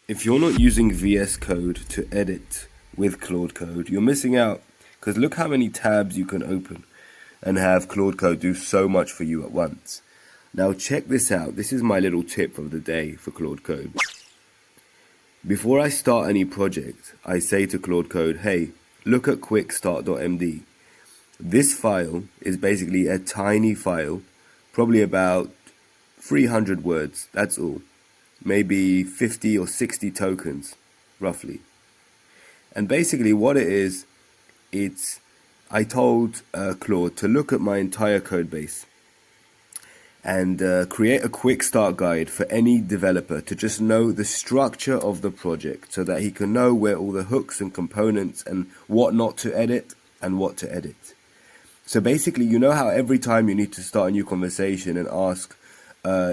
If you're not using VS Code to edit with Claude Code, you're missing out, because look how many tabs you can open and have Claude Code do so much for you at once. Now check this out. This is my little tip of the day for Claude Code. Before I start any project, I say to Claude Code, hey, look at quickstart.md. This file is basically a tiny file, probably about 300 words, that's all. Maybe 50 or 60 tokens, roughly. And basically what it is, I told Claude to look at my entire code base and create a quick start guide for any developer to just know the structure of the project so that he can know where all the hooks and components and what not to edit and what to edit. So basically, you know how every time you need to start a new conversation and ask,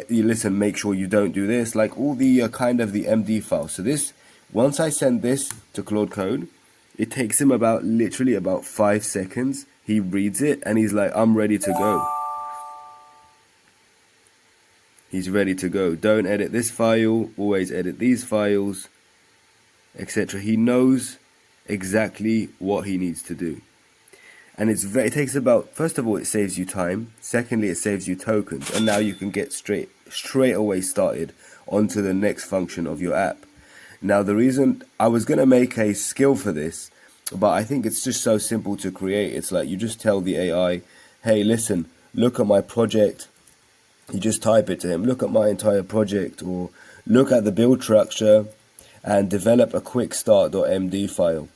you listen, make sure you don't do this, like all the kind of the MD file. So this, once I send this to Claude Code, it takes him literally about 5 seconds. He reads it and he's like, I'm ready to go. He's ready to go. Don't edit this file, always edit these files, etc. He knows exactly what he needs to do. And it takes about, first of all, it saves you time. Secondly, it saves you tokens. And now you can get straight away started onto the next function of your app. Now, the reason I was going to make a skill for this, but I think it's just so simple to create. It's like you just tell the AI, hey, listen, look at my project. You just type it to him, look at my entire project, or look at the build structure and develop a quickstart.md file.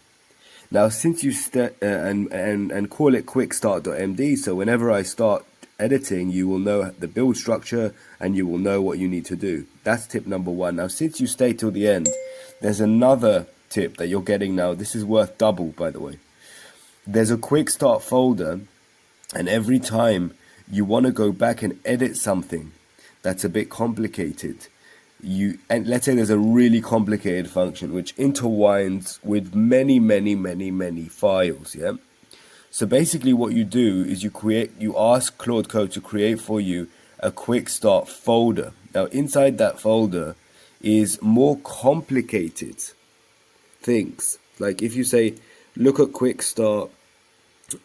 Now, since you and call it quickstart.md, so whenever I start editing, you will know the build structure and you will know what you need to do. That's tip number one. Now, since you stay till the end, there's another tip that you're getting now. This is worth double, by the way. There's a quick start folder, and every time you want to go back and edit something that's a bit complicated, and let's say there's a really complicated function which intertwines with many files, yeah? So basically what you do is you ask Claude Code to create for you a quick start folder. Now inside that folder is more complicated things. Like if you say, look at quick start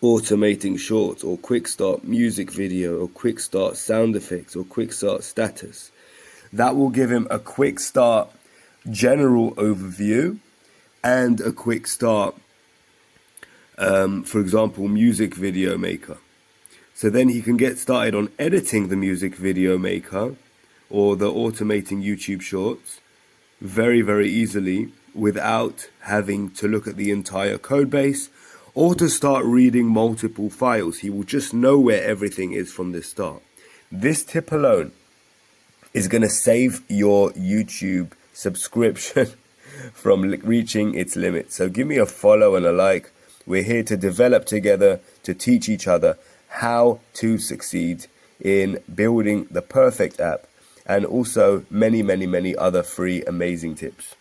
automating shorts, or quick start music video, or quick start sound effects, or quick start status, that will give him a quick start general overview and a quick start, for example, music video maker. So then he can get started on editing the music video maker or the automating YouTube shorts very easily without having to look at the entire code base or to start reading multiple files. He will just know where everything is from the start. This tip alone is going to save your YouTube subscription from reaching its limit. So give me a follow and a like. We're here to develop together, to teach each other how to succeed in building the perfect app, and also many other free amazing tips.